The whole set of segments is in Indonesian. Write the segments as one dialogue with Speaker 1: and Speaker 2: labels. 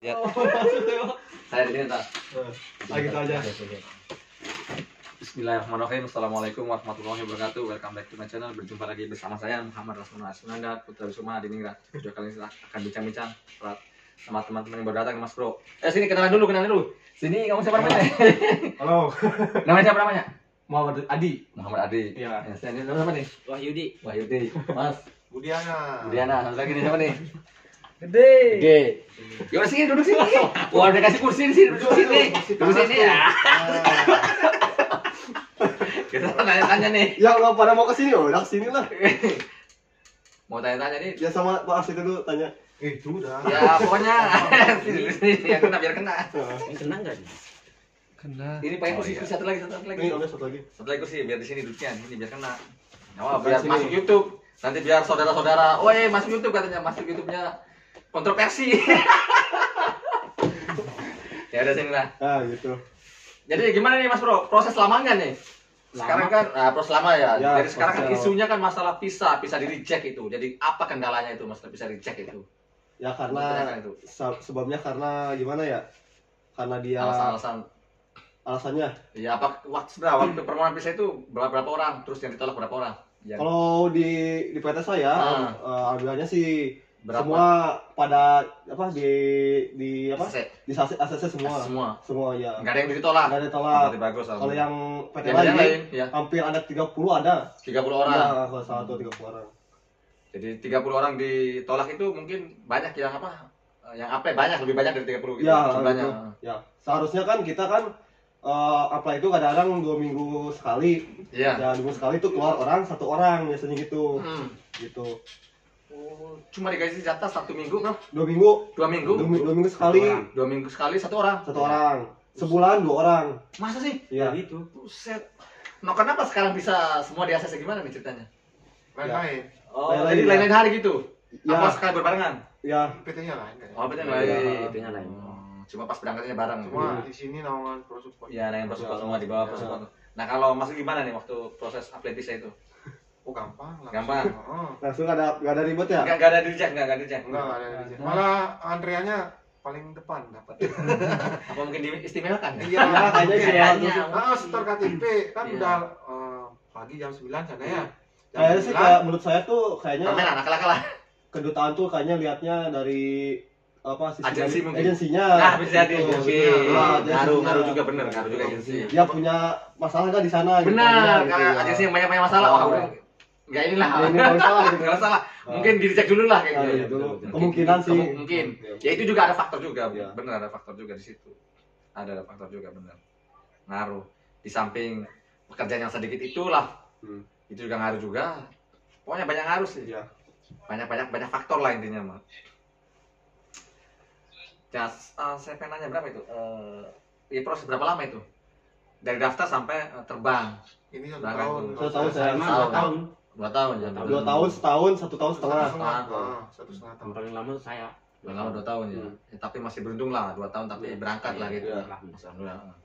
Speaker 1: Ya.
Speaker 2: Oh, maksudnya.
Speaker 1: Saya di sini tak.
Speaker 2: Lagi itu aja.
Speaker 1: Bismillahirrahmanirrahim. Assalamualaikum warahmatullahi wabarakatuh. Welcome back to my channel. Berjumpa lagi bersama saya Muhammad Rasmana Asunanda, Putra Bisuma di Ningrat. Video kali ini akan bincang-bincang sama teman-teman yang baru datang, Mas Bro. Sini kenalan dulu. Sini kamu siapa namanya?
Speaker 2: Halo.
Speaker 1: Namanya siapa namanya?
Speaker 2: Muhammad Adi.
Speaker 1: Muhammad Adi.
Speaker 2: Iya.
Speaker 1: Ini nama siapa nih? Wahyudi. Mas Budiana. Satu lagi nih siapa nih? Gede. Yaudah sini, duduk sini. Wah, udah kasih kursi di sini, duduk sini. Duduk sini ya. Kita tanya-tanya nih.
Speaker 2: Ya nggak pada mau kesini, udah kesini lah.
Speaker 1: Mau tanya-tanya nih.
Speaker 2: Ya sama Pak Arsi dulu tanya. Itu udah.
Speaker 1: Ya pokoknya sini yang kena biar kena.
Speaker 3: Yang kena nggak nih?
Speaker 1: Kena. Ini pakai kursi satu lagi.
Speaker 2: Ini udah satu lagi.
Speaker 1: Satu lagi kursi biar di sini duduknya. Ini biar kena. Nah, biar masuk YouTube. Nanti biar saudara-saudara, "Woi, masuk YouTube," katanya. Masuk YouTube-nya kontroversi. Ya udah sini lah.
Speaker 2: Ah, gitu.
Speaker 1: Jadi gimana nih Mas Bro? Proses lamanya nih? Sekarang kan proses lama ya.
Speaker 2: Ya,
Speaker 1: Jadi sekarang kan
Speaker 2: proses
Speaker 1: isunya kan masalah visa di reject itu. Jadi apa kendalanya itu masalah visa reject itu?
Speaker 2: Ya karena
Speaker 1: Itu.
Speaker 2: sebabnya karena gimana ya? Karena dia alasannya.
Speaker 1: Ya apa waktu permohonan visa itu berapa orang? Terus yang ditolak berapa orang?
Speaker 2: Kalau di PT saya, alhamdulillahnya sih
Speaker 1: Berapa?
Speaker 2: semua pada apa di apa?
Speaker 1: ACC.
Speaker 2: Di ACC semua. Semua ya.
Speaker 1: Enggak ada yang ditolak.
Speaker 2: Enggak ada tolak.
Speaker 1: Berarti bagus.
Speaker 2: Kalau yang PT
Speaker 1: yang lain, ya.
Speaker 2: hampir ada 30 ada.
Speaker 1: 30 orang.
Speaker 2: Ya, kalau salah satu 30 orang.
Speaker 1: Jadi 30 orang ditolak itu mungkin banyak yang apa? Yang apa banyak, lebih banyak dari 30 gitu
Speaker 2: Ya,
Speaker 1: jumlahnya.
Speaker 2: gitu. Ya. Seharusnya kan kita kan apply itu kadang-kadang 2 minggu sekali.
Speaker 1: Iya.
Speaker 2: Ya, 2 minggu sekali itu keluar satu orang biasanya gitu. Gitu.
Speaker 1: Oh, cuma dikasih jatah 1 minggu, Bro.
Speaker 2: 2 minggu.
Speaker 1: 2 minggu.
Speaker 2: 2 minggu sekali.
Speaker 1: 2 minggu sekali satu orang.
Speaker 2: Satu orang. Sebulan 2 orang.
Speaker 1: Masa sih?
Speaker 2: Iya.
Speaker 3: Gitu.
Speaker 1: Buset. Nah, kenapa sekarang bisa semua di ACC gimana nih ceritanya?
Speaker 4: Lain-lain.
Speaker 1: Oh,
Speaker 2: Lain-lain,
Speaker 1: jadi
Speaker 2: ya.
Speaker 1: lain-lain hari gitu.
Speaker 2: Ya.
Speaker 1: Apa sekali berbarengan?
Speaker 2: Ya.
Speaker 4: PT-nya lain kan.
Speaker 1: Oh, betul
Speaker 2: Iya,
Speaker 1: lain.
Speaker 3: PT-nya lain.
Speaker 1: Cuma pas berangkatnya bareng.
Speaker 4: Cuma di sini naungan pro support.
Speaker 1: Iya, yang prosuper
Speaker 2: Ya.
Speaker 1: semua di bawah
Speaker 4: Ya.
Speaker 1: prosuper. Nah, kalau Mas gimana nih waktu proses apply visa itu?
Speaker 4: Oh gampang lah.
Speaker 1: Gampang.
Speaker 2: Langsung nggak ada ribet ya?
Speaker 1: Enggak ada di reject, enggak ada di reject.
Speaker 4: Enggak ada di malah antriannya paling depan dapat.
Speaker 1: Apa mungkin diistimewakan?
Speaker 4: Iya,
Speaker 2: Ya, kayaknya sih.
Speaker 3: Kayaknya.
Speaker 4: setor KTP kan
Speaker 1: Iya.
Speaker 4: udah pagi jam 9 sana ya. Jam
Speaker 2: Kayaknya sih
Speaker 4: 9,
Speaker 2: kayak menurut saya tuh kayaknya
Speaker 1: Permen anak-anak lah.
Speaker 2: kedutaan tuh kayaknya lihatnya dari apa sih
Speaker 1: Agensi mungkin.
Speaker 2: agensinya.
Speaker 1: Nah, bisa jadi
Speaker 2: Gitu.
Speaker 1: mungkin.
Speaker 2: Nah,
Speaker 1: Ngaruh
Speaker 2: agensinya.
Speaker 1: juga bener, ngaruh juga agensi.
Speaker 2: Dia punya masalah kan di sana gitu.
Speaker 1: Benar,
Speaker 2: gitu,
Speaker 1: karena
Speaker 2: ya.
Speaker 1: agensi yang banyak masalah,
Speaker 2: Oh.
Speaker 1: wah udah enggak inilah.
Speaker 2: Ya, ini nggak salah gitu.
Speaker 1: Nggak salah.
Speaker 2: Oh.
Speaker 1: Mungkin di reject dulu lah kayak
Speaker 2: Ah,
Speaker 1: gitu.
Speaker 2: iya, dulu.
Speaker 1: Mungkin.
Speaker 2: Kemungkinan sih.
Speaker 1: Mungkin.
Speaker 2: Iya.
Speaker 1: Ya itu juga ada faktor juga,
Speaker 2: Iya.
Speaker 1: benar ada faktor juga di situ. Ada faktor juga benar. Ngaruh. Di samping pekerjaan yang sedikit itulah. Itu juga ngaruh juga. Pokoknya banyak ngaruh sih.
Speaker 2: Iya.
Speaker 1: Banyak faktor lah intinya mah. Ya, saya pengen nanya berapa itu? Ya proses berapa lama itu? Dari daftar sampai terbang.
Speaker 4: ini 1
Speaker 1: Berangkat
Speaker 4: tahun.
Speaker 1: tuh.
Speaker 2: 1 tahun saya.
Speaker 3: Emang
Speaker 1: Tahun.
Speaker 3: 2 tahun.
Speaker 1: 2 tahun ya.
Speaker 2: 2 tahun, setahun, 1 tahun setengah.
Speaker 4: Satu setengah tahun.
Speaker 3: Yang paling lama saya.
Speaker 1: Udah lama 2 tahun ya. Ya, tapi masih beruntung lah 2 tahun tapi berangkat lah gitu.
Speaker 2: Iya.
Speaker 1: Alhamdulillah.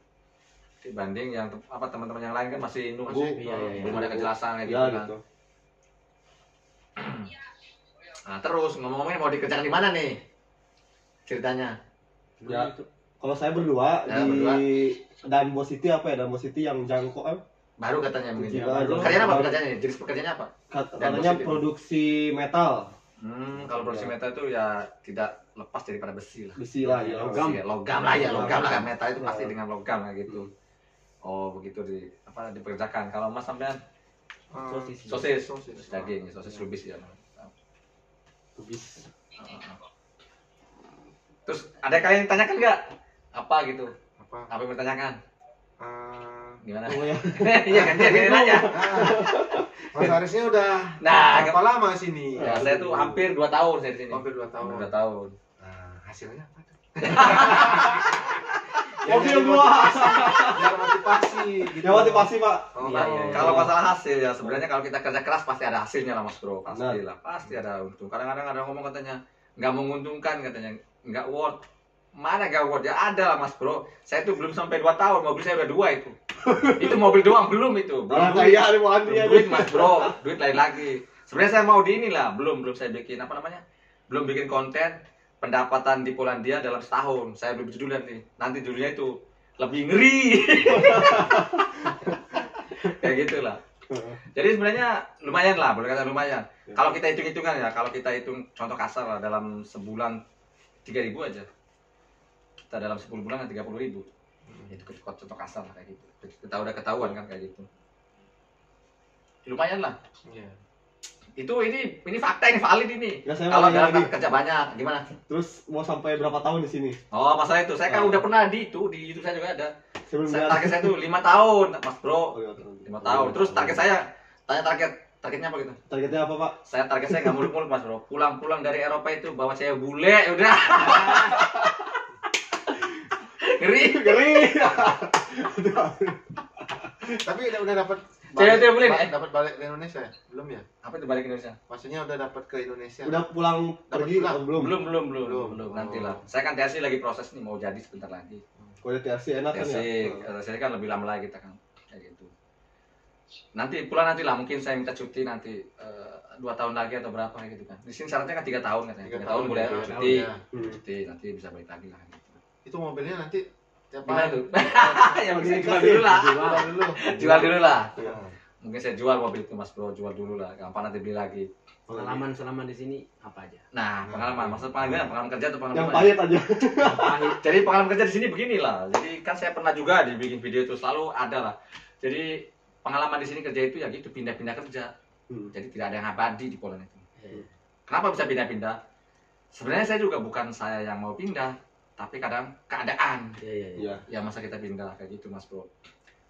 Speaker 1: Dibanding yang teman-teman yang lain kan masih nunggu,
Speaker 4: Masih,
Speaker 3: iya, iya,
Speaker 1: belum ada kejelasan kayak
Speaker 2: Ya
Speaker 1: gitu kan.
Speaker 2: gitu.
Speaker 1: Nah, terus ngomong-ngomongin mau dikerjakan di mana nih? Ceritanya.
Speaker 2: Ya. Kalau saya berdua
Speaker 1: Ya,
Speaker 2: di
Speaker 1: berdua.
Speaker 2: Danbo City apa ya? Danbo City yang jangkau kan?
Speaker 1: Baru katanya mungkin.
Speaker 2: Iya,
Speaker 1: Ya.
Speaker 2: baru.
Speaker 1: Pekerjaannya apa
Speaker 2: Baru.
Speaker 1: pekerjaannya? Jenis pekerjaannya apa?
Speaker 2: Katanya
Speaker 1: positif.
Speaker 2: produksi metal.
Speaker 1: Kalau produksi
Speaker 2: Ya.
Speaker 1: metal itu ya tidak lepas daripada besi lah.
Speaker 2: Besi lah ya.
Speaker 1: Logam ya, logam lah ya, logam lah. Metal itu
Speaker 2: Ya.
Speaker 1: pasti dengan logam lah gitu. Oh, begitu dipekerjakan. Kalau Mas sampean
Speaker 3: Sosis.
Speaker 1: sosis daging, sosis lubis ya.
Speaker 2: Lubis.
Speaker 1: Terus ada kalian yang tanyakan nggak? Apa gitu?
Speaker 4: Apa?
Speaker 1: Apa yang bertanyakan? Gimana?
Speaker 2: Oh ya.
Speaker 1: Iya kan dia nanya.
Speaker 4: Mas Arisnya udah
Speaker 1: Nah,
Speaker 4: berapa lama sini?
Speaker 1: Ya, saya tuh hampir 2 tahun saya di sini.
Speaker 4: Hampir 2 tahun.
Speaker 1: Hampir 2 tahun.
Speaker 4: Nah, hasilnya apa tuh?
Speaker 2: Mobil
Speaker 4: jadi
Speaker 2: gua.
Speaker 4: Biar motivasi gitu.
Speaker 2: Ya motivasi, Pak.
Speaker 4: Oh,
Speaker 3: Iya, iya, iya.
Speaker 1: Kalau masalah hasil ya sebenarnya kalau kita kerja keras pasti ada hasilnya lah Mas Bro, pasti
Speaker 2: Benar.
Speaker 1: lah, pasti ada untung. Kadang-kadang ada yang ngomong katanya nggak menguntungkan katanya, nggak worth. Mana nggak worth ya ada lah Mas Bro. Saya tuh belum sampai 2 tahun, mobil saya udah 2 itu. Itu mobil doang belum itu. Belum
Speaker 2: Orang
Speaker 1: duit.
Speaker 2: kaya ada mau Andi
Speaker 1: Belum
Speaker 2: ya.
Speaker 1: duit Mas Bro, duit lain lagi. Sebenarnya saya mau di inilah, belum saya bikin apa namanya? Belum bikin konten, pendapatan di Polandia dalam setahun. Saya beli judul nih. Nanti judulnya itu lebih ngeri. Kayak gitulah. Jadi sebenarnya lumayan lah, boleh kata lumayan. Kalau kita hitung-hitungan ya, kalau kita hitung contoh kasar lah, dalam sebulan 3.000 aja. Kita dalam 10 bulan kan 30.000. Itu contoh kasar lah kayak gitu. Kita udah ketahuan kan kayak gitu. Lumayan lah.
Speaker 4: Iya.
Speaker 1: Ini fakta, ini valid ini.
Speaker 2: Ya, saya
Speaker 1: Kalau
Speaker 2: mau nanya
Speaker 1: dalam
Speaker 2: lagi.
Speaker 1: kerja banyak, gimana?
Speaker 2: Terus mau sampai berapa tahun di sini?
Speaker 1: Oh, masalah itu. Saya kan
Speaker 2: Oh.
Speaker 1: udah pernah di YouTube saya juga ada.
Speaker 2: Sebelum
Speaker 1: Target saya tuh 5 tahun, Mas Bro.
Speaker 2: Oh, iya,
Speaker 1: 5 tahun. Terus target saya, tanya targetnya apa gitu?
Speaker 2: Targetnya apa, Pak?
Speaker 1: Target saya nggak muluk-muluk, Mas Bro. Pulang-pulang dari Eropa itu bawa cewek bule, udah. Ngeri.
Speaker 2: Ngeri.
Speaker 4: Tapi udah dapat
Speaker 1: Cewek boleh nih?
Speaker 4: dapat balik ke Indonesia ya? Belum ya?
Speaker 1: Apa itu balik Indonesia?
Speaker 4: Maksudnya udah dapat ke Indonesia.
Speaker 2: Udah pulang
Speaker 4: Dapat
Speaker 2: pergi
Speaker 4: pulang?
Speaker 2: atau belum?
Speaker 1: Belum.
Speaker 4: Belum.
Speaker 1: Nantilah. Saya kan TRC lagi proses nih, mau jadi sebentar lagi.
Speaker 2: Kalau TRC enak kan
Speaker 1: TRC,
Speaker 2: ya?
Speaker 1: TRC kan lebih lama lagi kita kan. Kayak gitu. Nanti pulang nanti lah, mungkin saya minta cuti nanti 2 tahun lagi atau berapa kayak gitu kan. Di sini syaratnya kan 3 tahun katanya. 3 tahun boleh
Speaker 4: ya.
Speaker 1: cuti.
Speaker 4: Ya.
Speaker 1: Cuti nanti bisa balik lagi lah gitu.
Speaker 4: Itu mobilnya nanti tiap
Speaker 1: Gimana
Speaker 4: hari
Speaker 1: tuh? Ya mungkin saya jual dulu lah.
Speaker 4: jual dulu.
Speaker 1: Jual dulu lah.
Speaker 2: Iya.
Speaker 1: Mungkin saya jual mobil itu Mas Bro, jual dulu lah. Gampang nanti beli lagi.
Speaker 3: Pengalaman selama di sini apa aja?
Speaker 1: Nah, pengalaman. Maksud pengalaman kerja atau pengalaman
Speaker 2: Yang
Speaker 1: apa?
Speaker 2: pahit aja.
Speaker 3: Pahit.
Speaker 1: Jadi pengalaman kerja di sini beginilah. Jadi kan saya pernah juga dibikin video itu selalu ada lah. Jadi pengalaman di sini kerja itu ya gitu, pindah-pindah kerja. Jadi tidak ada yang abadi di Poland itu. Kenapa bisa pindah-pindah? Sebenarnya saya juga bukan saya yang mau pindah, tapi kadang keadaan
Speaker 2: Iya.
Speaker 1: ya masa kita pindah kayak gitu Mas Bro.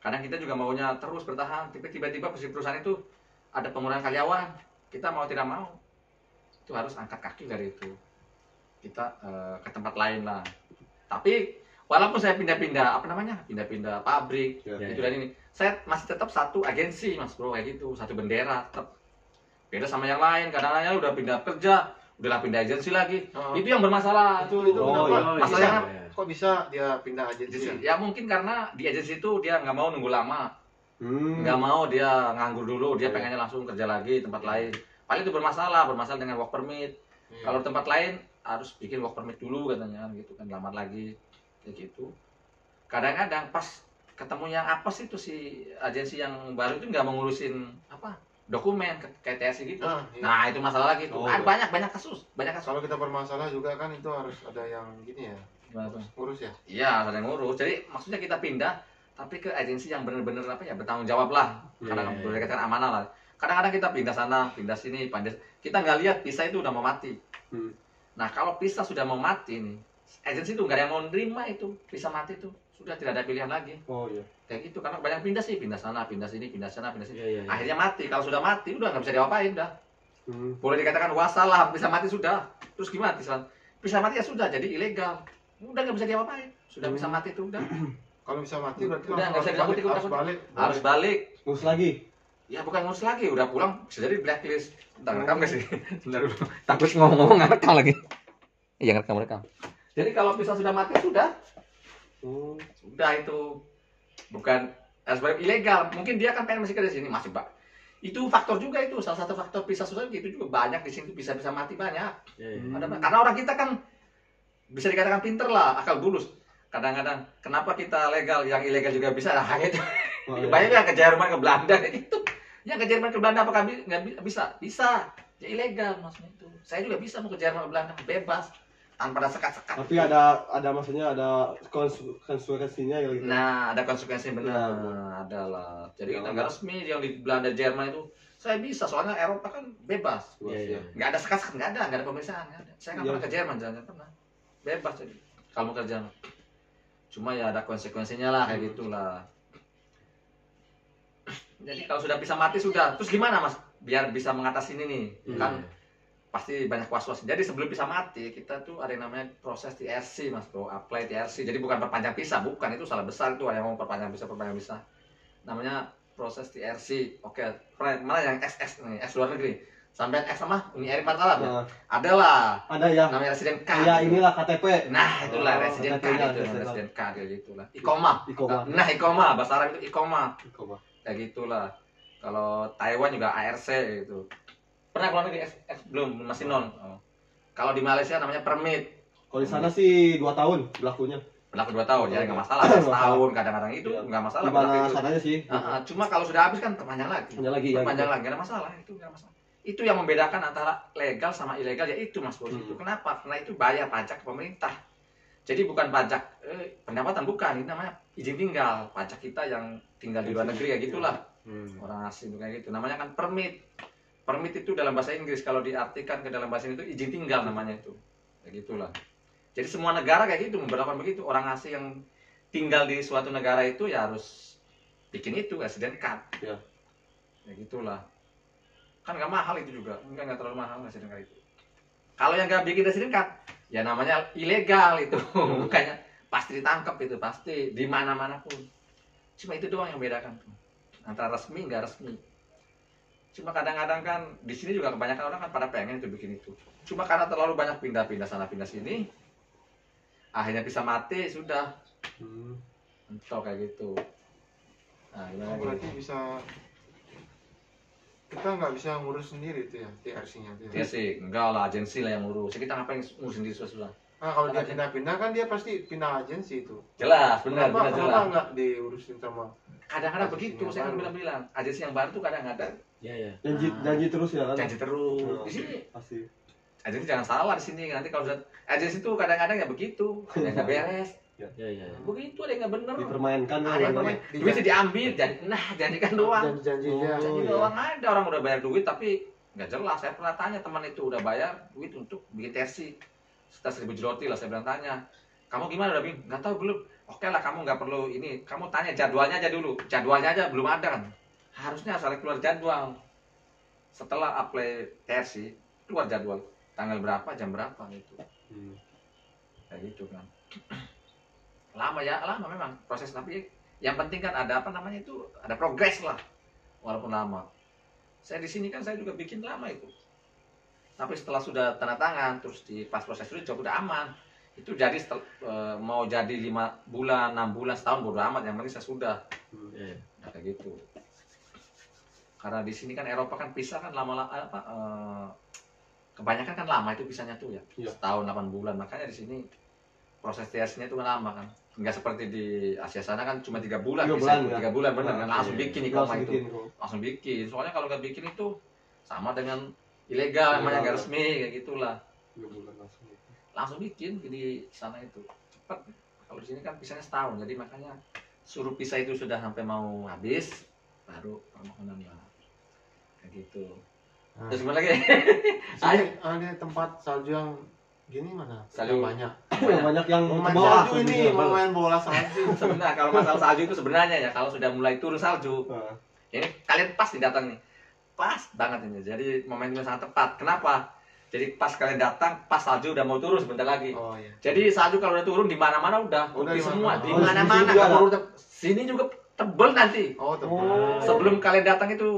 Speaker 1: Kadang kita juga maunya terus bertahan, tapi tiba-tiba perusahaan itu ada pengurangan karyawan. Kita mau tidak mau itu harus angkat kaki dari itu. Kita ke tempat lain lah. Tapi walaupun saya pindah-pindah pindah-pindah pabrik
Speaker 2: Iya.
Speaker 1: itu dan ini, saya masih tetap satu agensi Mas Bro kayak gitu, satu bendera tetap. Beda sama yang lain, kadang-kadang udah pindah kerja, udahlah pindah agensi lagi.
Speaker 4: Oh.
Speaker 1: Itu yang bermasalah.
Speaker 4: Itu
Speaker 2: Oh,
Speaker 4: kenapa?
Speaker 2: iya.
Speaker 1: Masalahnya
Speaker 4: Kok bisa dia pindah agensi?
Speaker 1: ya mungkin karena di agensi itu dia nggak mau nunggu lama,
Speaker 2: Hmm.
Speaker 1: nggak mau dia nganggur dulu, dia
Speaker 2: Iya.
Speaker 1: pengennya langsung kerja lagi di tempat lain. Paling itu bermasalah dengan work permit.
Speaker 4: Iya.
Speaker 1: Kalau tempat lain harus bikin work permit dulu katanya gitu kan, lamar lagi kayak gitu. Kadang-kadang pas ketemu yang apa sih itu si agensi yang baru itu nggak mau ngurusin apa dokumen kayak TSI gitu.
Speaker 4: Iya.
Speaker 1: Nah itu masalah lagi tuh.
Speaker 2: Oh,
Speaker 1: Banyak kasus.
Speaker 4: Kalau kita bermasalah juga kan itu harus ada yang gini ya,
Speaker 1: Gimana tuh?
Speaker 4: ngurus ya.
Speaker 1: Iya, ada yang ngurus. Jadi maksudnya kita pindah, tapi ke agensi yang benar-benar apa ya, bertanggung jawab lah. Karena
Speaker 3: Iya.
Speaker 1: boleh dikatakan amanah lah. Kadang-kadang kita pindah sana, pindah sini, kita nggak lihat visa itu udah mau mati.
Speaker 2: Hmm.
Speaker 1: Nah kalau visa sudah mau mati nih, agensi itu nggak ada yang mau nerima itu visa mati itu, sudah tidak ada pilihan lagi.
Speaker 2: Oh iya.
Speaker 1: Kayak gitu, karena banyak pindah sih, pindah sana, pindah sini, pindah sana, pindah sini.
Speaker 3: Iya.
Speaker 1: Akhirnya mati. Kalau sudah mati, udah nggak bisa diapain dah.
Speaker 2: Hmm.
Speaker 1: Boleh dikatakan wassalam, bisa mati sudah. Terus gimana? Bisa mati ya sudah, jadi ilegal. Udah nggak bisa diapain. Sudah bisa mati itu udah.
Speaker 4: Kalau bisa mati berarti
Speaker 1: Udah,
Speaker 4: langsung
Speaker 1: nggak bisa
Speaker 4: harus
Speaker 1: dilakukan,
Speaker 4: harus
Speaker 1: ikut-ikut.
Speaker 4: balik.
Speaker 1: Harus balik.
Speaker 2: Ngurus lagi.
Speaker 1: Ya bukan ngurus lagi, udah pulang bisa jadi blacklist. Bentar, rekam nggak sih? Bentar dulu. Takut ngomong-ngomong nggak rekam lagi. Iya rekam. Jadi kalau visa sudah mati sudah,
Speaker 2: Hmm.
Speaker 1: sudah itu bukan harus balik ilegal. Mungkin dia kan pengen masih kerja di sini masih Pak. Itu faktor juga itu, salah satu faktor visa susah itu juga banyak di sini bisa mati banyak. Karena orang kita kan bisa dikatakan pinter lah, akal bulus. Kadang-kadang kenapa kita legal, yang ilegal juga bisa lah gitu.
Speaker 2: Oh, iya.
Speaker 1: Banyak yang ke Jerman, ke Belanda kayak gitu. Yang ke Jerman, ke Belanda apakah nggak bisa? Bisa. Ya ilegal maksudnya itu. Saya juga bisa mau ke Jerman, ke Belanda bebas tanpa ada sekat-sekat.
Speaker 2: Tapi ada maksudnya ada konsekuensinya ya gitu.
Speaker 1: Nah, ada konsekuensi benar.
Speaker 2: Iya.
Speaker 1: Ada lah. Jadi
Speaker 2: Ya,
Speaker 1: kita nggak resmi yang di Belanda, Jerman itu saya bisa soalnya Eropa kan bebas.
Speaker 2: Luas, ya.
Speaker 1: Nggak ada sekat-sekat, nggak ada pemeriksaan, nggak ada. Saya nggak
Speaker 2: Iya.
Speaker 1: pernah ke Jerman, jangan pernah. Bebas jadi. Kalau mau kerja. Cuma ya ada konsekuensinya lah kayak gitulah. Jadi kalau sudah bisa mati sudah. Terus gimana Mas? Biar bisa mengatasi ini nih. Kan pasti banyak was-was. Jadi sebelum bisa mati, kita tuh ada yang namanya proses TRC Mas Bro, apply TRC. Jadi bukan perpanjang visa, bukan itu salah besar tuh ada yang mau perpanjang visa. Namanya proses TRC. Oke, mana yang XX nih, X luar negeri. Sampai X sama Uni Emirat Arab ya?
Speaker 2: Nah,
Speaker 1: Adalah
Speaker 2: ada ya.
Speaker 1: namanya residen K.
Speaker 2: Ya inilah KTP.
Speaker 1: Nah, itulah
Speaker 2: Oh,
Speaker 1: residen K
Speaker 2: KTP-nya,
Speaker 1: itu,
Speaker 2: residen.
Speaker 1: residen K kayak gitulah. Ikoma.
Speaker 2: Ikoma.
Speaker 1: Nah, Ikoma, bahasa Arab itu Ikoma.
Speaker 2: Ikoma.
Speaker 1: Kayak gitulah. Kalau Taiwan juga ARC gitu. Pernah keluar negeri belum masih non. Oh. Kalau di Malaysia namanya permit.
Speaker 2: Kalau di sana sih 2 tahun berlakunya.
Speaker 1: Berlaku 2 tahun ya, nggak masalah. Setahun kadang-kadang itu
Speaker 2: Iya.
Speaker 1: nggak masalah.
Speaker 2: Gimana
Speaker 1: berlaku itu.
Speaker 2: sananya sih?
Speaker 1: Cuma kalau sudah habis kan perpanjang lagi.
Speaker 2: Panjang lagi ya.
Speaker 1: Perpanjang
Speaker 2: Gitu.
Speaker 1: lagi, nggak ada masalah. Itu nggak masalah. Itu yang membedakan antara legal sama ilegal ya itu Mas Bos.
Speaker 2: Hmm.
Speaker 1: Itu kenapa? Karena itu bayar pajak ke pemerintah. Jadi bukan pajak pendapatan, bukan. Ini namanya izin tinggal. Pajak kita yang tinggal di luar negeri ya gitulah. Orang asing kayak gitu. Namanya kan permit. Permit itu dalam bahasa Inggris, kalau diartikan ke dalam bahasa Inggris itu izin tinggal namanya itu. Kayak gitulah. Jadi semua negara kayak gitu memberlakukan begitu. Orang asing yang tinggal di suatu negara itu ya harus bikin itu resident card.
Speaker 2: Ya.
Speaker 1: Ya gitulah. Kan nggak mahal itu juga, nggak terlalu mahal resident card itu. Kalau yang nggak bikin resident card, ya namanya ilegal itu. Makanya pasti ditangkap itu, pasti di mana-mana pun. Cuma itu doang yang bedakan tuh. Antara resmi nggak resmi. Cuma kadang-kadang kan di sini juga kebanyakan orang kan pada pengen itu bikin itu. Cuma karena terlalu banyak pindah-pindah sana pindah sini, akhirnya bisa mati sudah. Mentok kayak gitu. Nah, gimana?
Speaker 4: Berarti bisa kita nggak bisa ngurus sendiri itu ya TRC-nya.
Speaker 1: Ya sih, enggak lah, agensi lah yang ngurus. Kita ngapain ngurus sendiri susah-susah?
Speaker 4: Nah, kalau dia pindah-pindah kan dia pasti pindah agensi itu.
Speaker 1: Jelas, benar,
Speaker 4: Kenapa
Speaker 1: jelas.
Speaker 4: nggak diurusin sama?
Speaker 1: Kadang-kadang
Speaker 4: Agensi
Speaker 1: begitu,
Speaker 4: yang
Speaker 1: saya kan
Speaker 4: baru.
Speaker 1: bilang, agensi yang baru tuh kadang-kadang
Speaker 3: Iya.
Speaker 2: Janji terus ya kan?
Speaker 1: janji terus.
Speaker 2: Oh.
Speaker 1: Di sini
Speaker 2: Pasti.
Speaker 1: agensi jangan salah di sini. Nanti kalau sudah agensi tuh kadang-kadang ya begitu, ada yang nggak beres.
Speaker 3: Iya.
Speaker 1: Begitu ada yang nggak bener.
Speaker 2: Dipermainkan kan
Speaker 1: Ada yang
Speaker 2: namanya.
Speaker 1: bermain, duitnya diambil, janjikan doang.
Speaker 4: Janji-janjinya.
Speaker 2: Oh.
Speaker 1: Janji
Speaker 2: iya.
Speaker 1: doang ada orang udah bayar duit tapi nggak jelas. Saya pernah tanya teman itu udah bayar duit untuk bikin tersi. Sekitar 1.000 jeloti lah, saya bilang tanya. Kamu gimana udah bikin? Nggak tahu belum. Oke lah, kamu nggak perlu ini. Kamu tanya jadwalnya aja dulu. Jadwalnya aja belum ada kan. Harusnya asal keluar jadwal. Setelah apply tersi, keluar jadwal. Tanggal berapa, jam berapa gitu. Kayak gitu kan. Lama ya, lama memang proses. Tapi yang penting kan ada apa namanya itu, ada progres lah. Walaupun lama. Saya di sini kan saya juga bikin lama itu. Tapi setelah sudah tanda tangan, terus di pas proses itu udah aman. Itu jadi mau jadi 5 bulan, 6 bulan, setahun bodo amat. Yang penting saya sudah.
Speaker 3: Iya.
Speaker 1: Nah, kayak gitu. Karena di sini kan Eropa kan pisah kan lama-lama kebanyakan kan lama itu pisahnya tuh ya.
Speaker 2: Iya.
Speaker 1: Setahun 8 bulan. Makanya di sini proses TS-nya itu kan lama kan. Enggak seperti di Asia sana kan cuma 3 bulan
Speaker 2: 3
Speaker 1: bisa.
Speaker 2: bulan, ya.
Speaker 1: 3 bulan bener kan
Speaker 3: Iya,
Speaker 1: langsung
Speaker 3: iya.
Speaker 1: bikin
Speaker 2: Langsung
Speaker 1: ikoma itu.
Speaker 2: bikin kok.
Speaker 1: Langsung bikin. Soalnya kalau nggak bikin itu sama dengan ilegal, namanya nggak resmi kayak gitulah.
Speaker 2: 3 bulan langsung.
Speaker 1: Langsung bikin di sana itu cepat. Kalau di sini kan pisahnya setahun, jadi makanya suruh pisah itu sudah sampai mau habis baru permohonan lah kayak gitu.
Speaker 4: Nah,
Speaker 1: Terus gimana lagi?
Speaker 4: Ayo, ada tempat salju yang gini mana?
Speaker 1: Salju.
Speaker 4: Yang banyak.
Speaker 2: Yang banyak yang
Speaker 4: Mau
Speaker 2: ke
Speaker 4: main
Speaker 2: bawah.
Speaker 4: salju ini, mau main bola salju.
Speaker 1: Sebenarnya kalau masalah salju itu sebenarnya ya kalau sudah mulai turun salju,
Speaker 2: Nah,
Speaker 1: ini kalian pas nih datang nih, pas banget ini. Jadi momentumnya sangat tepat. Kenapa? Jadi pas kalian datang, pas salju udah mau turun sebentar lagi.
Speaker 4: Oh iya.
Speaker 1: Jadi salju kalau udah turun di mana-mana udah
Speaker 4: Udah
Speaker 1: putih
Speaker 4: di
Speaker 1: semua,
Speaker 4: mana-mana.
Speaker 1: di
Speaker 2: Oh,
Speaker 1: mana-mana.
Speaker 2: sini juga
Speaker 1: Kalau
Speaker 2: ada?
Speaker 1: udah sini juga tebel nanti.
Speaker 4: Oh, tepat.
Speaker 2: Oh.
Speaker 1: Sebelum kalian datang itu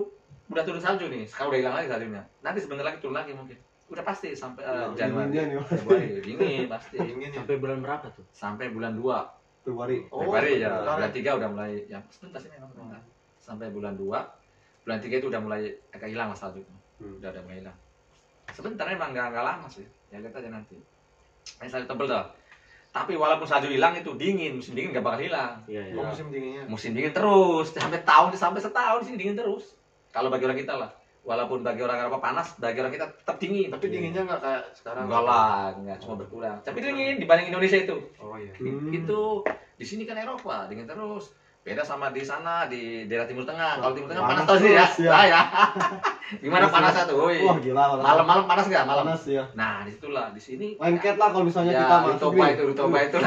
Speaker 1: udah turun salju nih. Sekarang udah hilang lagi saljunya. Nanti sebentar lagi turun lagi mungkin. Udah pasti sampai Januari.
Speaker 2: dinginnya nih,
Speaker 1: Februari dingin pasti.
Speaker 4: Dingin ya.
Speaker 3: Sampai bulan berapa tuh?
Speaker 1: Sampai bulan 2
Speaker 2: Februari.
Speaker 4: Oh,
Speaker 1: Februari ya.
Speaker 4: sebentar.
Speaker 1: Bulan 3 udah mulai ya sebentar sih memang sebentar. Sampai bulan 2. Bulan 3 itu udah mulai agak hilang lah saljunya. Udah mulai hilang. Sebentar emang nggak lama sih. Ya lihat aja nanti. Ini salju tebel dah. Tapi walaupun salju hilang itu dingin, musim dingin nggak bakal hilang.
Speaker 3: Iya.
Speaker 4: Oh, musim dinginnya.
Speaker 1: Musim dingin terus sampai setahun sih dingin terus. Kalau bagi orang kita lah. Walaupun bagi orang Eropa panas, bagi orang kita tetap dingin.
Speaker 4: Tapi dinginnya nggak kayak sekarang.
Speaker 1: Enggak lah, enggak cuma berkurang. Tapi dingin dibanding Indonesia itu.
Speaker 4: Oh iya.
Speaker 1: Itu di sini kan Eropa dingin terus. Beda sama di sana di daerah Timur Tengah. Kalau Timur Tengah panas
Speaker 2: Panas
Speaker 1: tau sih ya.
Speaker 2: terus, ya.
Speaker 1: Ah, ya. Gimana
Speaker 2: Panas,
Speaker 1: panasnya tuh? Woi.
Speaker 2: Wah gila.
Speaker 1: Malam-malam panas enggak? Malam.
Speaker 2: Panas ya.
Speaker 1: Nah, disitulah di sini.
Speaker 2: Lengket lah kalau misalnya
Speaker 1: Ya,
Speaker 2: kita masuk
Speaker 1: Rutoba
Speaker 2: nih.
Speaker 1: itu, Rutoba itu.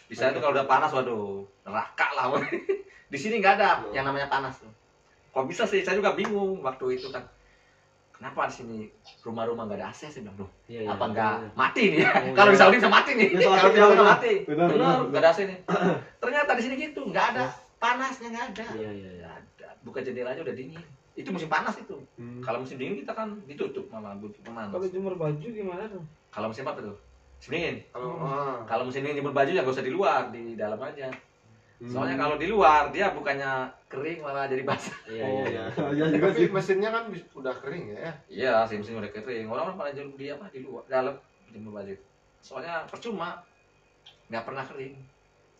Speaker 1: Di sana tuh kalau udah panas, waduh, neraka lah. woy. Di sini nggak ada yang namanya panas tuh. Kok bisa sih? Saya juga bingung waktu itu kan. Kenapa di sini rumah-rumah nggak ada AC? Saya bilang, loh,
Speaker 3: Iya.
Speaker 1: apa nggak mati nih ya?
Speaker 3: Oh,
Speaker 1: Kalau
Speaker 3: iya.
Speaker 1: di Saudi bisa mati nih.
Speaker 2: Iya, Saudi
Speaker 1: Kalau di
Speaker 2: iya,
Speaker 1: Saudi
Speaker 2: benar.
Speaker 1: mati.
Speaker 2: Benar,
Speaker 1: Benar,
Speaker 2: benar.
Speaker 1: nggak ada AC nih. Ternyata di sini gitu, nggak ada. Panasnya nggak ada.
Speaker 3: Iya.
Speaker 1: Nggak ada. Buka jendelanya udah dingin. Itu musim panas itu. Kalau musim dingin kita kan ditutup malah butuh pemanas.
Speaker 5: Kalau jemur baju gimana tuh?
Speaker 1: Kalau musim apa tuh? Musim dingin.
Speaker 4: Kalau
Speaker 1: Kalau musim dingin jemur baju ya nggak usah di luar, di dalam aja. Soalnya kalau di luar dia bukannya kering malah jadi basah.
Speaker 3: Iya.
Speaker 2: Oh
Speaker 3: Iya.
Speaker 2: ya. Ya juga
Speaker 4: tapi
Speaker 2: sih.
Speaker 4: mesinnya kan udah kering ya.
Speaker 1: Iya, sih mesin udah kering. Orang pada jemur di apa di luar, dalam jemur baju. soalnya percuma, nggak pernah kering,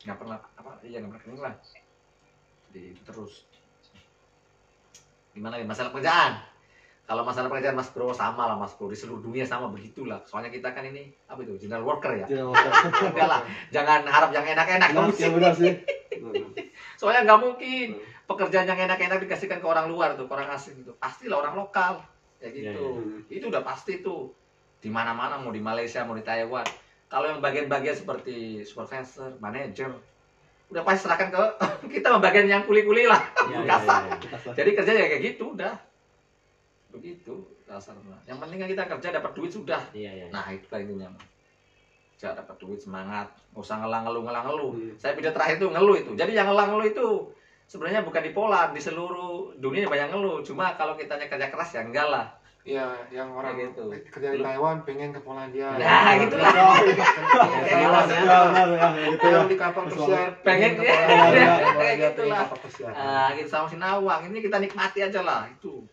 Speaker 1: nggak pernah kering lah, jadi itu terus. Gimana nih masalah pekerjaan? Kalau masalah pekerjaan Mas Bro sama lah Mas Bro, di seluruh dunia sama begitulah. Soalnya kita kan ini apa itu, general worker ya. Udah lah, jangan harap yang enak-enak.
Speaker 2: Ya benar sih.
Speaker 1: Soalnya nggak mungkin pekerjaan yang enak-enak dikasihkan ke orang luar tuh, ke orang asing itu. Pastilah orang lokal, ya gitu. Itu udah pasti tuh. Di mana-mana, mau di Malaysia, mau di Taiwan. Kalau yang bagian-bagian seperti supervisor, manager, udah pasti serahkan ke kita bagian yang kuli-kuli lah. Kasar. Jadi kerjanya kayak gitu udah. Begitu dasarnya. Yang penting kan kita kerja dapat duit sudah. Nah, itu lah intinya. Kerja dapat duit, semangat, nggak usah ngeluh. Saya video terakhir itu ngeluh itu. Jadi yang ngeluh itu sebenarnya bukan di Poland, di seluruh dunia banyak ngeluh. Cuma kalau kita kerja keras ya enggak lah.
Speaker 4: Iya, yang orang
Speaker 1: Kayak gitu.
Speaker 4: kerja di Taiwan pengen ke Polandia.
Speaker 1: Nah, gitu lah.
Speaker 4: Yang di kapal pesiar
Speaker 1: Pengen
Speaker 4: ke
Speaker 1: ya.
Speaker 4: Polandia,
Speaker 1: Kayak
Speaker 4: pengen
Speaker 1: gitu lah.
Speaker 4: kapal pesiar.
Speaker 1: Nah, gitu sama Sinawang. Ini kita nikmati aja lah itu.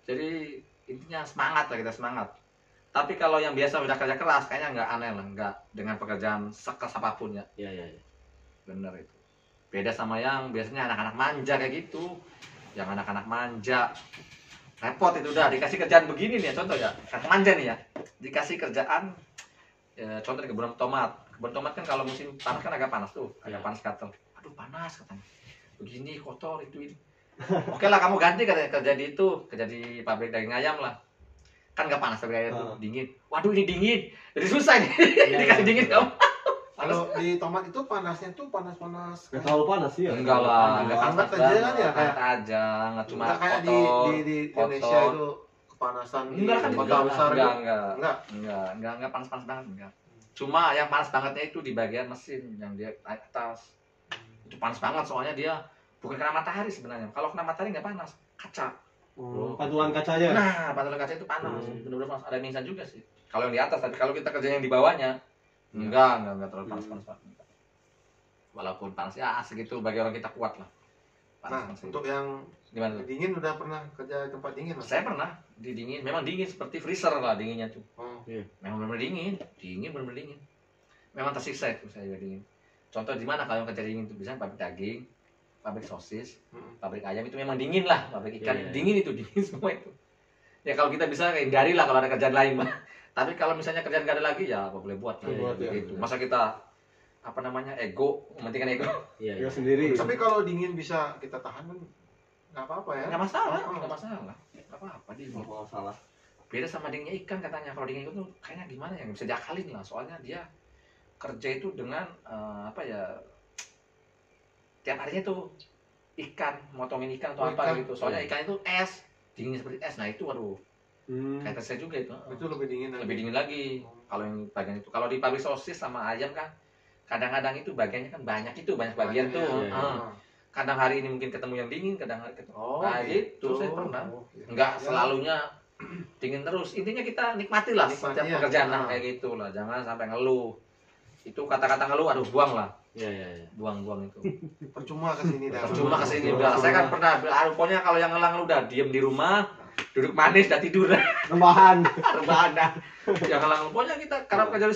Speaker 1: Jadi intinya semangat lah, kita semangat. Tapi kalau yang biasa udah kerja keras kayaknya nggak aneh lah, nggak dengan pekerjaan sekeras apapun ya. Bener itu. Beda sama yang biasanya anak-anak manja kayak gitu. Yang anak-anak manja repot itu udah dikasih kerjaan begini nih ya, contoh ya, anak manja nih ya, dikasih kerjaan ya, contoh di kebun tomat. Kebun tomat kan kalau musim panas kan agak panas tuh, agak panas gatel. Aduh panas katanya. Begini kotor itu. Oke lah kamu ganti katanya kerja di itu, kerja di pabrik daging ayam lah. Kan nggak panas tapi itu dingin. Waduh ini dingin. Jadi susah nih. Dikasih dingin kamu.
Speaker 4: Kalau di tomat itu panasnya tuh panas-panas.
Speaker 2: Gak terlalu panas sih ya.
Speaker 1: Enggak lah, enggak
Speaker 4: Hangat
Speaker 1: panas
Speaker 4: aja kan ya,
Speaker 1: hangat aja, enggak cuma
Speaker 4: Nggak kayak
Speaker 1: kotor.
Speaker 4: di Indonesia itu kepanasan di
Speaker 1: Enggak kan
Speaker 4: kota besar itu.
Speaker 1: enggak panas-panas banget enggak. Cuma yang panas bangetnya itu di bagian mesin yang dia atas. Itu panas banget soalnya dia bukan kena matahari sebenarnya. Kalau kena matahari enggak panas, kaca.
Speaker 2: Pantulan kacanya.
Speaker 1: Nah, pantulan kaca itu panas. Benar-benar panas. Ada mingsan juga sih. Kalau yang di atas, tapi kalau kita kerja yang di bawahnya enggak terlalu panas-panas banget. Walaupun panas ya segitu bagi orang kita kuat lah.
Speaker 4: Nah, untuk yang
Speaker 1: Gimana tuh?
Speaker 4: dingin udah pernah kerja di tempat dingin? Mas?
Speaker 1: Saya pernah di dingin, memang dingin seperti freezer lah dinginnya tuh.
Speaker 4: Oh.
Speaker 1: Memang benar-benar dingin benar-benar dingin. Memang tersiksa itu saya juga dingin. Contoh di mana kalau yang kerja dingin itu biasanya pabrik daging, pabrik sosis, pabrik ayam itu memang dingin lah, pabrik ikan dingin itu dingin semua itu. Ya kalau kita bisa hindari lah kalau ada kerjaan lain mah. Tapi kalau misalnya kerjaan nggak ada lagi ya apa boleh buat lah. Gitu. Masa kita apa namanya ego, mementingkan ego.
Speaker 2: Ya sendiri.
Speaker 4: Tapi kalau dingin bisa kita tahan kan nggak apa-apa ya?
Speaker 1: Nggak masalah, nggak apa-apa dia.
Speaker 2: Nggak salah.
Speaker 1: Beda sama dinginnya ikan katanya. Kalau dingin itu kayaknya gimana ya, nggak bisa diakalin lah. Soalnya dia kerja itu dengan apa ya, tiap harinya tuh ikan, motongin ikan atau apa gitu. Soalnya ikan itu es, dinginnya seperti es. Nah itu waduh, kata saya juga itu.
Speaker 4: Itu lebih dingin lagi.
Speaker 1: Lebih dingin lagi. Kalau yang bagian itu, kalau di pabrik sosis sama ayam kan, kadang-kadang itu bagiannya kan banyak bagian tuh. Kadang hari ini mungkin ketemu yang dingin, kadang hari ketemu. Nah gitu, saya pernah. Enggak selalunya dingin terus. Intinya kita nikmati lah setiap pekerjaan kayak gitu lah. Jangan sampai ngeluh. Itu kata-kata ngeluh, aduh buang lah. Buang itu.
Speaker 4: Percuma kesini dah.
Speaker 1: Percuma kesini udah. Saya kan pernah, pokoknya kalau yang ngeluh udah diem di rumah, duduk manis, udah tidur.
Speaker 2: Rebahan.
Speaker 1: Dah. Yang ngeluh, pokoknya kita karena pekerjaan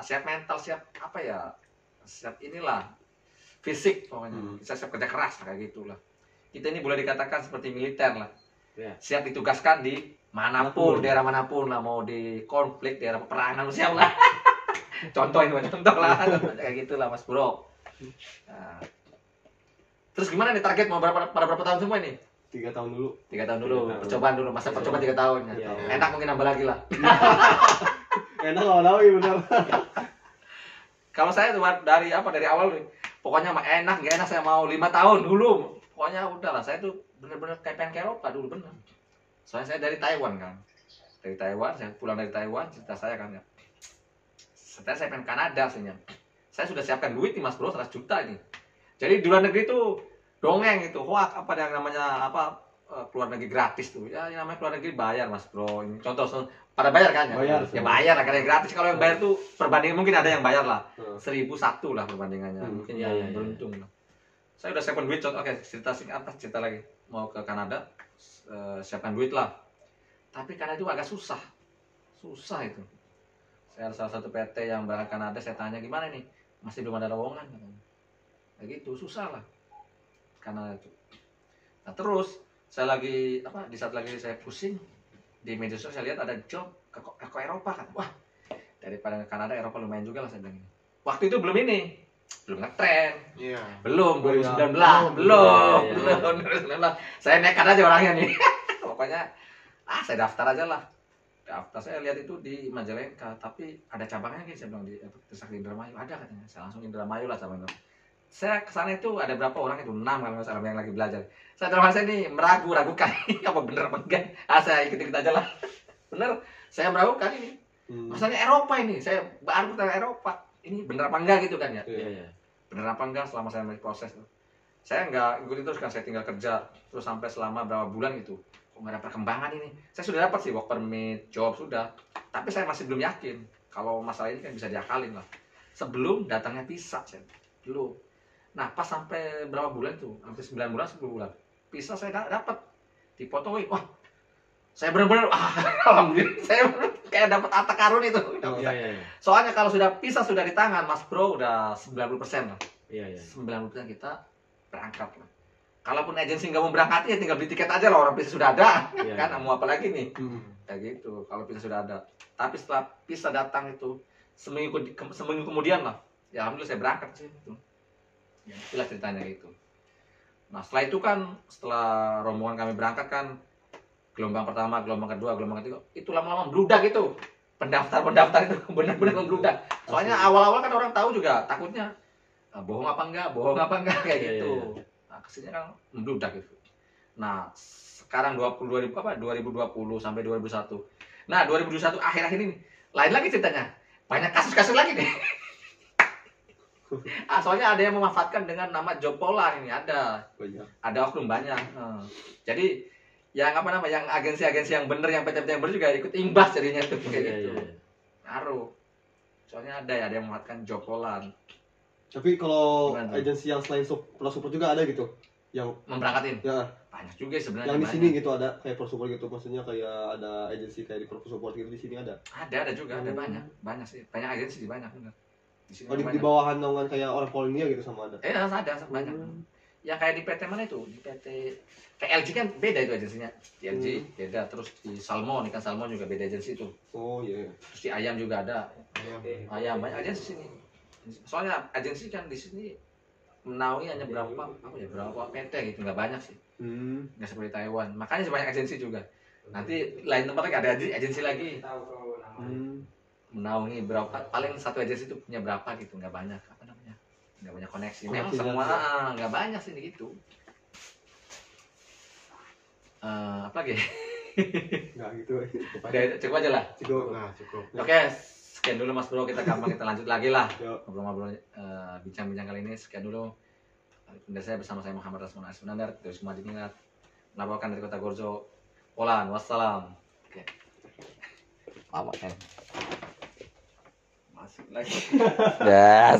Speaker 1: siap mental, siap apa ya, siap inilah fisik pokoknya. Kita siap kerja keras kayak gitulah. Kita ini boleh dikatakan seperti militer lah. Siap ditugaskan di manapun, daerah manapun lah, mau di konflik, daerah peperangan siap lah. contoh lah kayak gitulah Mas Bro. Nah. Terus gimana nih target mau berapa tahun semua ini?
Speaker 2: 3 tahun dulu.
Speaker 1: 3 tahun dulu, percobaan dulu, masa percobaan 3 tahun ya. Enak mungkin nambah lagi lah.
Speaker 2: Enak lama-lama bener.
Speaker 1: Kalau saya tuh dari awal nih, pokoknya enak nggak enak saya mau 5 tahun dulu. Pokoknya udahlah, saya tuh bener-bener kayak pengen ke Eropa dulu bener. Soalnya saya dari Taiwan kan. Saya pulang dari Taiwan, cerita saya kan ya. Setelah saya pengen Kanada sebenarnya. Saya sudah siapkan duit nih Mas Bro, 100 juta ini. Jadi di luar negeri tuh dongeng itu, hoak apa yang namanya keluar negeri gratis tuh. Ya yang namanya keluar negeri bayar Mas Bro. Ini contoh pada bayar kan ya? Bayar lah, karena gratis. Kalau yang bayar tuh perbandingan mungkin ada yang bayar lah. 1.001 lah perbandingannya. Mungkin yang beruntung lah. Saya udah siapkan duit, oke cerita lagi. Mau ke Kanada, siapkan duit lah. Tapi Kanada itu agak susah itu. Saya ada salah satu PT yang berangkat Kanada, saya tanya gimana nih, masih belum ada lowongan katanya. Kayak gitu, susah lah karena itu. Nah terus saya lagi di saat lagi saya pusing di media sosial, saya lihat ada job ke Eropa kan. Wah, daripada ke Kanada, Eropa lumayan juga lah saya bilang. Waktu itu belum ngetren,
Speaker 4: Iya.
Speaker 1: belum 2019,
Speaker 3: Iya.
Speaker 1: belum 2019. Saya nekat aja orangnya nih. Pokoknya saya daftar aja lah. Daftar, saya lihat itu di Majalengka, tapi ada cabangnya gitu, saya bilang di Sakti Indramayu ada katanya. Saya langsung Indramayu lah cabangnya. Saya kesana itu ada berapa orang itu 6 kalau nggak salah yang lagi belajar. Saya dalam hati saya ini meragukan apa bener apa enggak. Saya ikut aja lah. Bener, saya meragukan ini. Masalahnya Eropa ini, saya baru ke Eropa. Ini bener apa enggak gitu kan ya?
Speaker 3: Iya, iya.
Speaker 1: Bener apa enggak selama saya masih proses. Saya nggak ikutin terus kan, saya tinggal kerja terus sampai selama berapa bulan gitu. Kok nggak ada perkembangan ini? Saya sudah dapat sih work permit, job sudah. Tapi saya masih belum yakin kalau masalah ini kan bisa diakalin lah. Sebelum datangnya visa saya dulu. Nah pas sampai berapa bulan tuh, hampir 9 bulan, 10 bulan, visa saya dapat, dipotoin. Wah, saya benar-benar alhamdulillah, saya kayak dapat harta karun itu.
Speaker 3: Iya, iya.
Speaker 1: Soalnya kalau sudah visa sudah di tangan, Mas Bro, udah 90% lah.
Speaker 3: Iya, iya.
Speaker 1: 90% kita berangkat lah. Kalaupun agensi nggak mau berangkat ya tinggal beli tiket aja lah, orang visa sudah ada.
Speaker 3: Iya,
Speaker 1: Kan
Speaker 3: iya.
Speaker 1: mau apa lagi nih? Kayak gitu, kalau visa sudah ada. Tapi setelah visa datang itu seminggu kemudian lah, ya alhamdulillah saya berangkat sih itu. Ya, itulah ceritanya itu. Nah setelah itu kan, setelah rombongan kami berangkat kan, gelombang pertama, gelombang kedua, gelombang ketiga, itu lama-lama membludak itu. Pendaftar itu benar-benar membludak. Soalnya awal-awal kan orang tahu juga, takutnya bohong apa enggak kayak
Speaker 3: Iya,
Speaker 1: gitu.
Speaker 3: iya.
Speaker 1: Nah kesini kan membludak itu. Nah sekarang 2020 sampai 2021. Nah 2021 akhir-akhir ini lain lagi ceritanya, banyak kasus-kasus lagi nih. Soalnya ada yang memanfaatkan dengan nama Jopolan ini, ada oknum banyak. Jadi yang yang agensi-agensi yang bener, yang PT-PT yang bener juga ikut imbas jadinya tuh kayak
Speaker 3: Iya,
Speaker 1: gitu.
Speaker 3: iya.
Speaker 1: Ngaruh. Soalnya ada yang memanfaatkan Jopolan
Speaker 2: Tapi kalau
Speaker 1: Gimana tuh?
Speaker 2: agensi yang selain Pro Support juga ada gitu, yang
Speaker 1: memberangkatin.
Speaker 2: ya
Speaker 1: Banyak juga sebenarnya.
Speaker 2: yang di
Speaker 1: banyak.
Speaker 2: sini gitu ada kayak Pro Support gitu, maksudnya kayak ada agensi kayak di Pro Support gitu di sini ada.
Speaker 1: Ada juga, ada banyak sih. Banyak agensi sih, banyak bener. Di sini
Speaker 2: Oh, di
Speaker 1: banyak.
Speaker 2: bawahan naungan kayak orang Polandia gitu sama ada.
Speaker 1: Ada banyak. Yang kayak di PT mana itu? Di PT kayak LG kan beda itu agensinya. Di LG beda, terus di Salmon, ikan Salmon juga beda agensi itu.
Speaker 2: Oh iya.
Speaker 1: Terus di Ayam juga ada.
Speaker 4: Ayam.
Speaker 1: Ayam banyak agensi sini. Soalnya agensi kan di sini menaungi hanya berapa PT gitu, nggak banyak sih. Nggak seperti Taiwan. Makanya banyak agensi juga. Nanti lain tempat lagi ada agensi lagi menaungi berapa, paling satu agensi itu punya berapa gitu, nggak banyak nggak banyak koneksi. Memang
Speaker 2: Koneksi
Speaker 1: semua
Speaker 2: aja.
Speaker 1: nggak banyak sih gitu. Apa lagi?
Speaker 2: Enggak gitu.
Speaker 1: Cukup aja lah.
Speaker 2: Cukup.
Speaker 4: Nah, cukup.
Speaker 1: Oke, sekian dulu Mas Bro, kita gampang kita lanjut lagi lah
Speaker 2: Yuk.
Speaker 1: ngobrol-ngobrol, bincang-bincang kali ini. Sekian dulu dari saya, bersama saya Muhammad Rasmana Asmunandar dari Sumadi Ningrat, melaporkan dari Kota Gorjo, Polan. Wassalam. Oke. Lama kan. Masuk lagi. Ya,